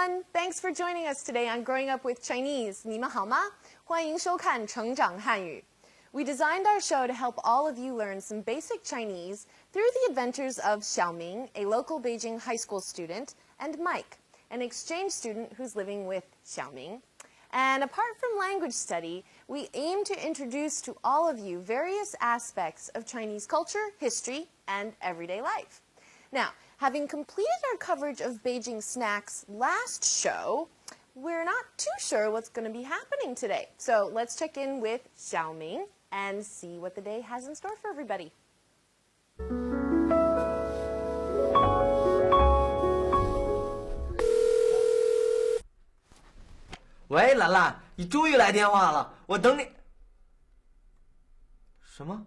everyone. Thanks for joining us today on Growing Up with Chinese. 你们好吗？欢迎收看成长汉语。We designed our show to help all of you learn some basic Chinese through the adventures of Xiaoming, a local Beijing high school student, and Mike, an exchange student who's living with Xiaoming. And apart from language study, we aim to introduce to all of you various aspects of Chinese culture, history, and everyday life. Now, having completed our coverage of Beijing snacks last show, we're not too sure what's going to be happening today. So let's check in with Xiaoming and see what the day has in store for everybody. 喂，兰兰，你终于来电话了，我等你。什么？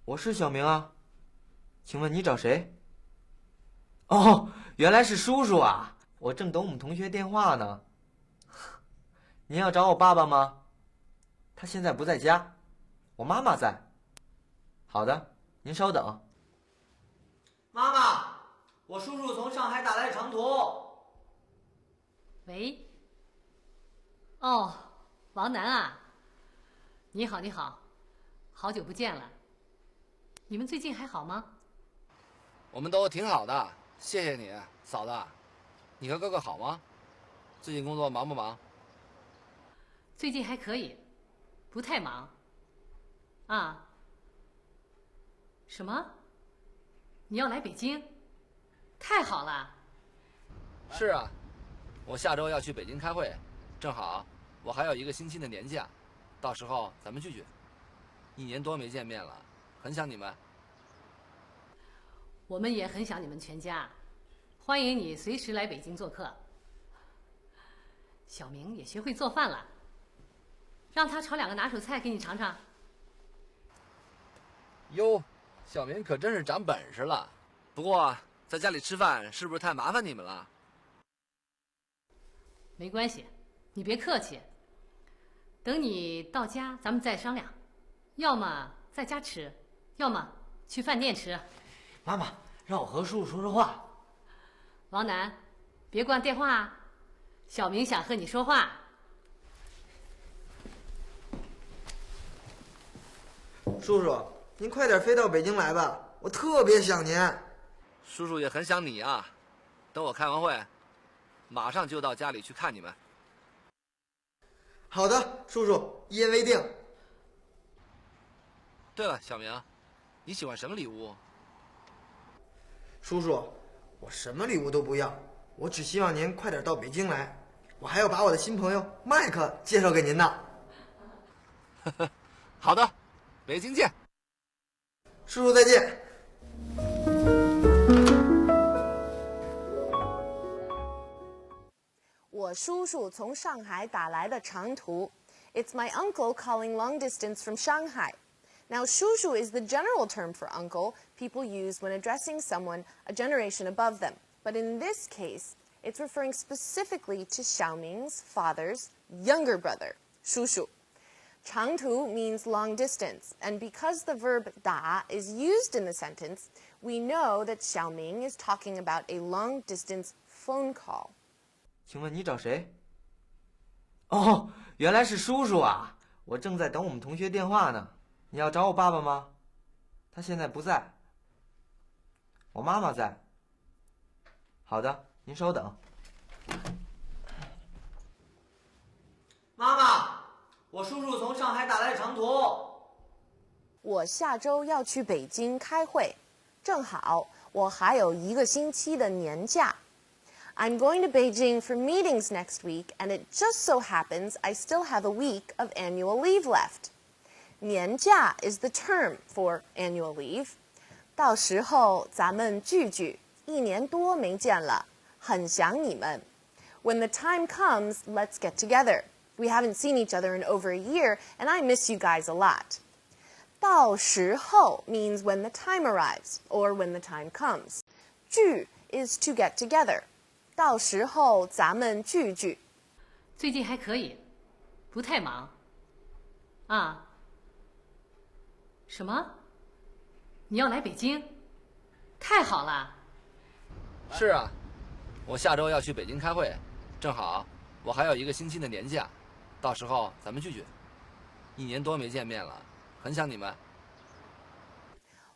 我是小明啊，请问你找谁？哦，原来是叔叔啊，我正等我们同学电话呢。您要找我爸爸吗？他现在不在家，我妈妈在。好的，您稍等。妈妈，我叔叔从上海打来长途。喂。哦，王楠啊，你好，你好，好久不见了。你们最近还好吗？我们都挺好的，谢谢你，嫂子。你和哥哥好吗？最近工作忙不忙？最近还可以，不太忙。啊？什么？你要来北京？太好了。是啊，我下周要去北京开会。正好，我还有1个星期的年假，到时候咱们聚聚。1年多没见面了，很想你们。我们也很想你们全家，欢迎你随时来北京做客。小明也学会做饭了，让他炒2个拿手菜给你尝尝。哟，小明可真是长本事了。不过在家里吃饭是不是太麻烦你们了？没关系。你别客气，等你到家咱们再商量，要么在家吃，要么去饭店吃。妈妈，让我和叔叔说说话。王楠，别挂电话啊，小明想和你说话。叔叔，您快点飞到北京来吧，我特别想您。叔叔也很想你啊，等我开完会，马上就到家里去看你们。好的，叔叔，一言为定。对了，小明，你喜欢什么礼物？叔叔，我什么礼物都不要，我只希望您快点到北京来。我还要把我的新朋友麦克介绍给您呢。好的，北京见。叔叔再见。我叔叔从上海打来的长途. It's my uncle calling long distance from Shanghai. Now, 叔叔 is the general term for uncle people use when addressing someone a generation above them. But in this case, it's referring specifically to Xiaoming's father's younger brother, 叔叔. 长途 means long distance, and because the verb 打 is used in the sentence, we know that Xiaoming is talking about a long distance phone call. 请问你找谁？哦，原来是叔叔啊，我正在等我们同学电话呢。你要找我爸爸吗？他现在不在，我妈妈在。好的，您稍等。妈妈，我叔叔从上海打来长途。我下周要去北京开会，正好我还有1个星期的年假。I'm going to Beijing for meetings next week, and it just so happens I still have a week of annual leave left. 年假 is the term for annual leave. 到时候咱们聚聚，1年多没见了，很想你们。When the time comes, let's get together. We haven't seen each other in over a year, and I miss you guys a lot. 到时候 means when the time arrives, or when the time comes. 聚 is to get together. 到时候咱们聚聚。最近还可以，不太忙。啊？什么？你要来北京？太好了。是啊，我下周要去北京开会，正好我还有1个星期的年假，到时候咱们聚聚。1年多没见面了，很想你们。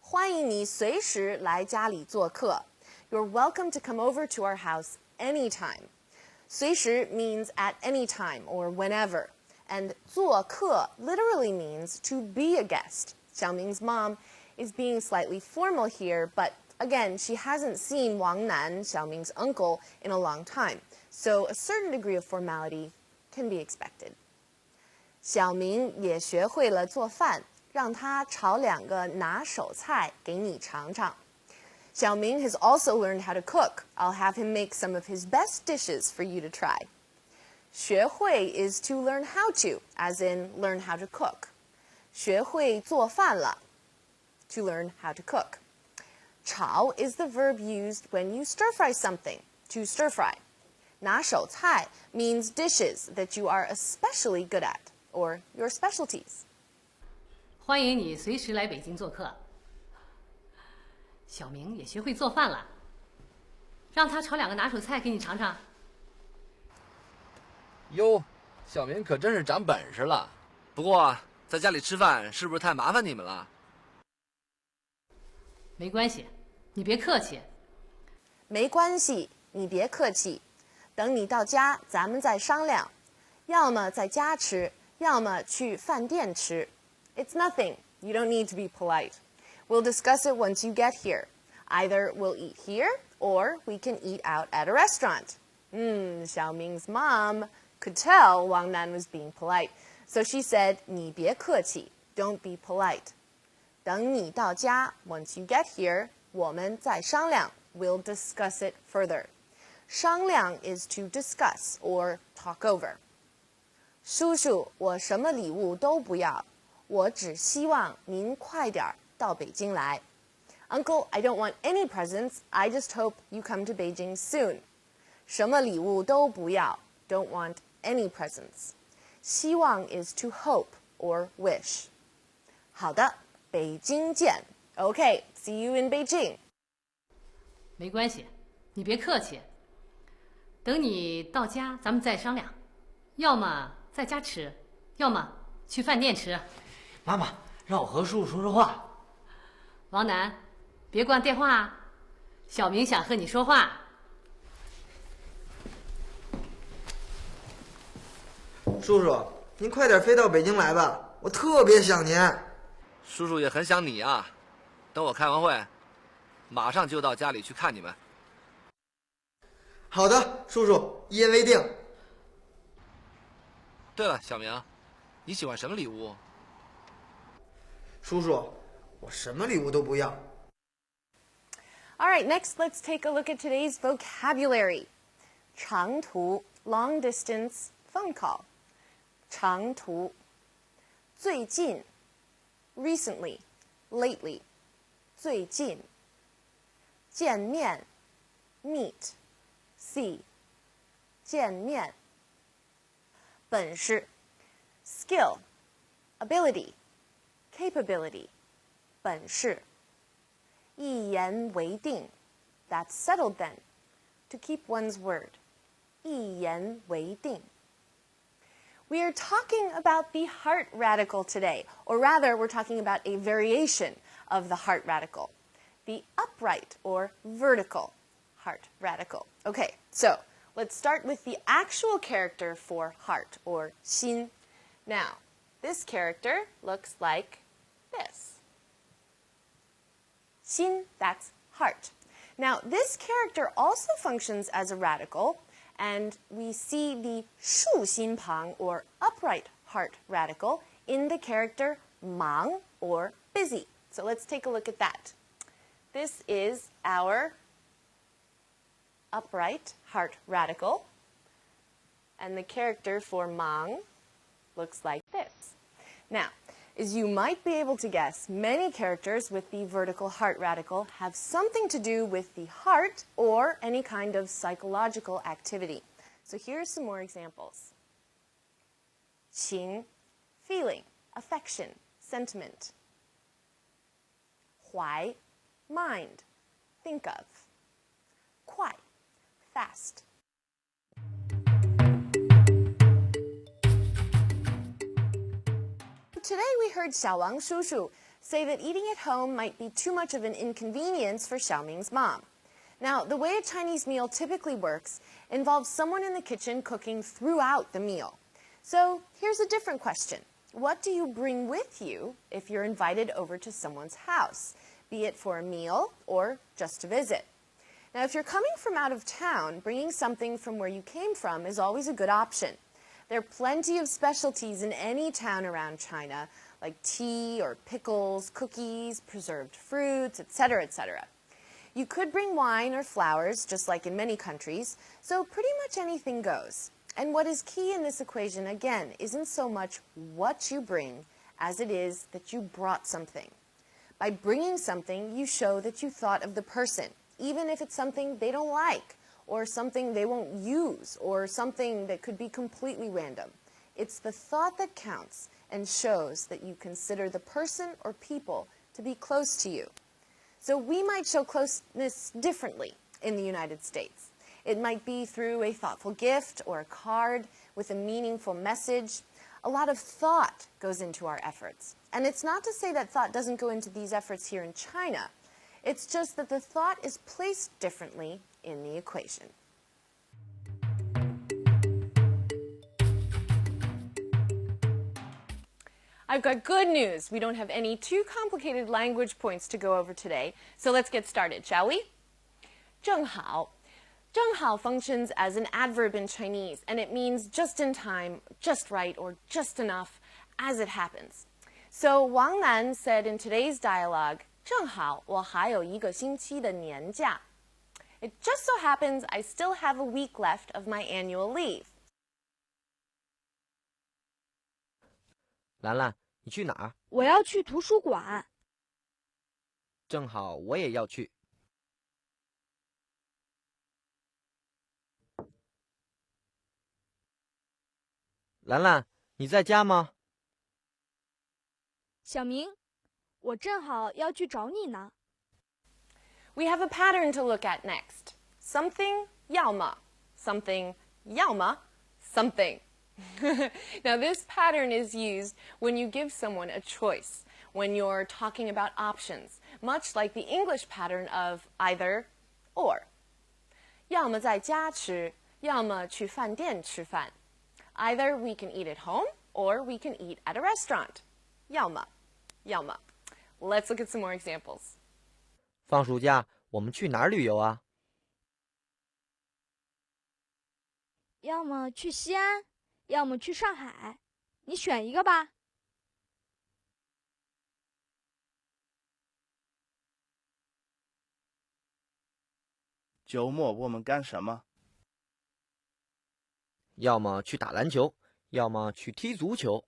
欢迎你随时来家里做客。You're welcome to come over to our house anytime. 随时 means at any time or whenever. And 做客 literally means to be a guest. Xiaoming's mom is being slightly formal here, but again, she hasn't seen Wang Nan, Xiaoming's uncle, in a long time. So a certain degree of formality can be expected. 小明也学会了做饭，让他炒2个拿手菜给你尝尝。Xiaoming has also learned how to cook. I'll have him make some of his best dishes for you to try. 学会 is to learn how to, as in learn how to cook. 学会做饭了 to learn how to cook. 炒 is the verb used when you stir fry something, to stir fry. 拿手菜 means dishes that you are especially good at, or your specialties. 欢迎你随时来北京做客。小明也学会做饭了，让他炒2个拿手菜给你尝尝。哟，小明可真是长本事了。不过在家里吃饭是不是太麻烦你们了？没关系，你别客气。没关系，你别客气。等你到家，咱们再商量。要么在家吃，要么去饭店吃。It's nothing. You don't need to be polite. We'll discuss it once you get here. Either we'll eat here, or we can eat out at a restaurant. Xiaoming's mom could tell Wang Nan was being polite, so she said, 你别客气, don't be polite. 等你到家, once you get here, 我们再商量, we'll discuss it further. 商量 is to discuss or talk over. 叔叔，我什么礼物都不要，我只希望您快点到北京来。Uncle, I don't want any presents. I just hope you come to Beijing soon. 什么礼物都不要 don't want any presents. 希望 is to hope or wish. 好的，北京见。Okay, see you in Beijing. 没关系，你别客气。等你到家，咱们再商量。要么在家吃，要么去饭店吃。妈妈，让我和叔叔说说话。王楠，别挂电话啊！小明想和你说话。叔叔，您快点飞到北京来吧，我特别想您。叔叔也很想你啊。等我开完会，马上就到家里去看你们。好的，叔叔，一言为定。对了，小明，你喜欢什么礼物？叔叔，我什么礼物都不要。All right, next let's take a look at today's vocabulary. 长途 long distance phone call. 长途最近 recently, lately. 最近见面 meet, see. 见面本事 skill, ability, capability. 本事一言为定 that's settled then, to keep one's word. 一言为定 We are talking about the heart radical today, or rather, we're talking about a variation of the heart radical, the upright or vertical heart radical. Okay, so let's start with the actual character for heart, or 心. Now, this character looks like this. 心, that's heart. Now, this character also functions as a radical, and we see the 竖心旁 or upright heart radical in the character 忙 or busy. So let's take a look at that. This is our upright heart radical, and the character for 忙 looks like this. Now, as you might be able to guess, many characters with the vertical heart radical have something to do with the heart or any kind of psychological activity. So here are some more examples. 情 feeling, affection, sentiment. 怀 mind, think of. 快 fast. Today we heard Xiaowang Shushu say that eating at home might be too much of an inconvenience for Xiaoming's mom. Now, the way a Chinese meal typically works involves someone in the kitchen cooking throughout the meal. So here's a different question. What do you bring with you if you're invited over to someone's house, be it for a meal or just to visit? Now, if you're coming from out of town, bringing something from where you came from is always a good option. There are plenty of specialties in any town around China, like tea or pickles, cookies, preserved fruits, etc., etc. You could bring wine or flowers, just like in many countries, so pretty much anything goes. And what is key in this equation, again, isn't so much what you bring as it is that you brought something. By bringing something, you show that you thought of the person, even if it's something they don't like, or something they won't use, or something that could be completely random. It's the thought that counts and shows that you consider the person or people to be close to you. So we might show closeness differently in the United States. It might be through a thoughtful gift or a card with a meaningful message. A lot of thought goes into our efforts. And it's not to say that thought doesn't go into these efforts here in China. It's just that the thought is placed differently in the equation. I've got good news. We don't have any too complicated language points to go over today, so let's get started, shall we? 正好. 正好 functions as an adverb in Chinese, and it means just in time, just right, or just enough, as it happens. So Wang Nan said in today's dialogue, 正好我还有一个星期的年假. It just so happens I still have a week left of my annual leave. 兰兰，你去哪儿？我要去图书馆。正好我也要去。兰兰，你在家吗？小明，我正好要去找你呢。We have a pattern to look at next. Something, 要么. Something, 要么. Something. Now this pattern is used when you give someone a choice, when you're talking about options, much like the English pattern of either or. 要么在家吃，要么去饭店吃饭. Either we can eat at home or we can eat at a restaurant. 要么. Let's look at some more examples. 放暑假我们去哪儿旅游啊？要么去西安，要么去上海，你选一个吧。周末我们干什么？要么去打篮球，要么去踢足球。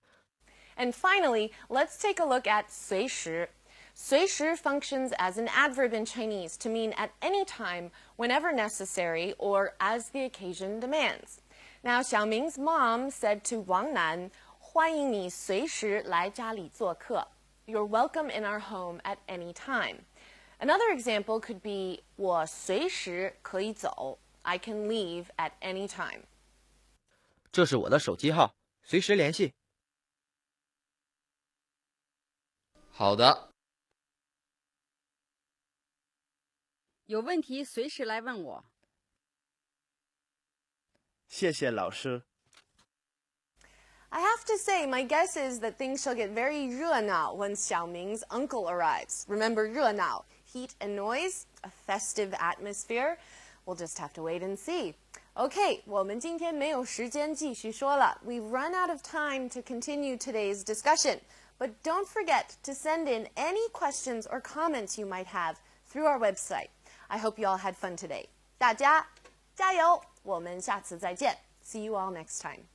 And finally, let's take a look at 随时. 随时 functions as an adverb in Chinese to mean at any time, whenever necessary, or as the occasion demands. Now, Xiaoming's mom said to Wang Nan, 欢迎你随时来家里做客. You're welcome in our home at any time. Another example could be 我随时可以走. I can leave at any time. 这是我的手机号，随时联系。好的。有问题随时来问我。谢谢老师。I have to say, my guess is that things shall get very 热闹 when Xiaoming's uncle arrives. Remember 热闹, heat and noise, a festive atmosphere. We'll just have to wait and see. Okay, 我们今天没有时间继续说了. We've run out of time to continue today's discussion. But don't forget to send in any questions or comments you might have through our website. I hope you all had fun today. 大家加油！我们下次再见. See you all next time.